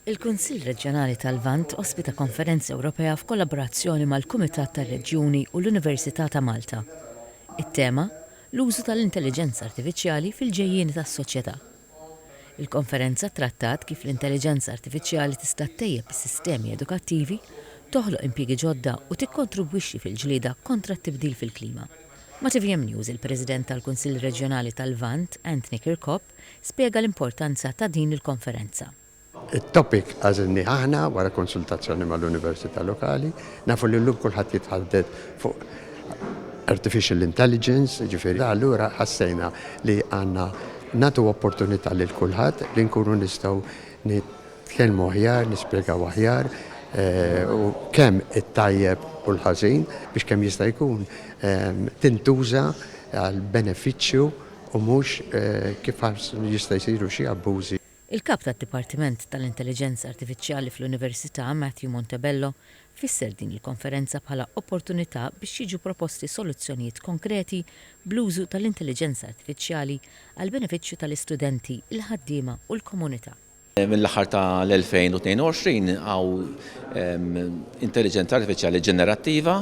Il-Kunsill Reġjonali tal-Lvant ospita konferenza Ewropea f'kollaborazzjoni mal-Kumitat tar-Reġjuni u l-Università ta' Malta. It-tema l-użu tal-intelligenza artifiċjali fil-ġejjieni tas-soċjetà. Il-konferenza trattat kif l-intelligenza artifiċjali tista' tejjeb is-sistemi edukattivi, toħloq impjiegi ġodda u tikkontribwixxi fil-ġlieda kontra t-tibdil fil-klima. Ma' TVM News, il-President tal-Kunsill Reġjonali tal-Lvant, Anthony Kirkhope, spjega l-importanza ta' din il-konferenza. Il-topic għazinni ħana wara konsultazzjoni mal-Università Lokali, nafu li l-lum kulħadd jitħaddet fuq Artificial Intelligence, ġifieri allura ħassejna li għandna natu opportunità lil kulħadd li nkunu nistgħu nitkellmu aħjar, nispjegaw aħjar u kemm it-tajjeb u l-ħażin biex kemm jista' jkun tintuża għal benefiċċju u mhux kif jista' jsiru xi abbużi. Il-kap tad-Dipartiment tal-Intelligenza Artifiċjali fl-Università, Matthew Montebello, fisser din il-konferenza bħala opportunità biex jiġu proposti soluzzjonijiet konkreti bl-użu tal-intelligenza artifiċjali għal benefiċċju tal-istudenti, il-ħaddiema u l-komunità. Mill-aħħar tal-2022 għaw intelligenza artifiċjali ġenerattiva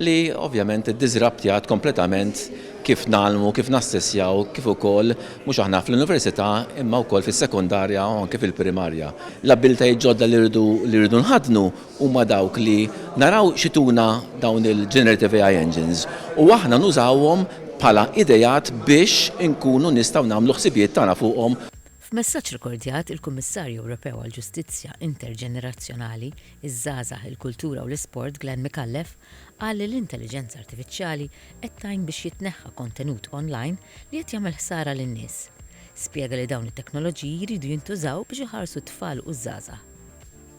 li ovvjament disruptjat kompletament kif nagħmlu, kif nassessjaw, kif ukoll mhux aħna fl-università imma wkoll fis-sekundarja u anke fil-primarja. L-abbiltajiet ġodda li rridu nħadnu huma dawk li naraw xituna dawn il-generative AI engines u aħna nużawhom bħala idejat biex inkunu nistgħu nagħmlu ħsibijiet tagħna fuqhom. F'messaġġ rikordjat il-Kummissarju Ewropew għall-Ġustizzja Interġenerazzjonali, iż-żgħażagħ, il-Kultura u l-Isport Glenn Micallef qal li l-intelligenza artifiċjali qed tgħin biex jitneħħa kontenut online li qed jagħmel ħsara lin-nies. Spjega li dawn it-teknoloġiji jridu jintużaw biex iħarsu t-tfal u żgħażagħ.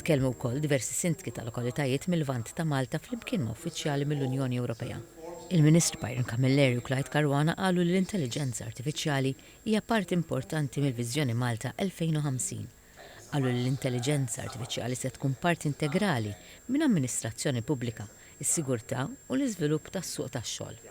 Tkellmu wkoll diversi sindki ta' lokalitajiet mill-Lvant ta' Malta fl-imkien ma' uffiċjali mill-Unjoni Ewropea. Il-Ministru Byron Camilleri u Clyde Caruana qalu li l-intelligenza artifiċjali hija parti importanti mill-Viżjoni Malta 2050. Qalu li l-intelligenza artifiċjali se tkun parti integrali minn amministrazzjoni pubblika, is-sigurtà u l-iżvilupp tas-suq tax-xogħol.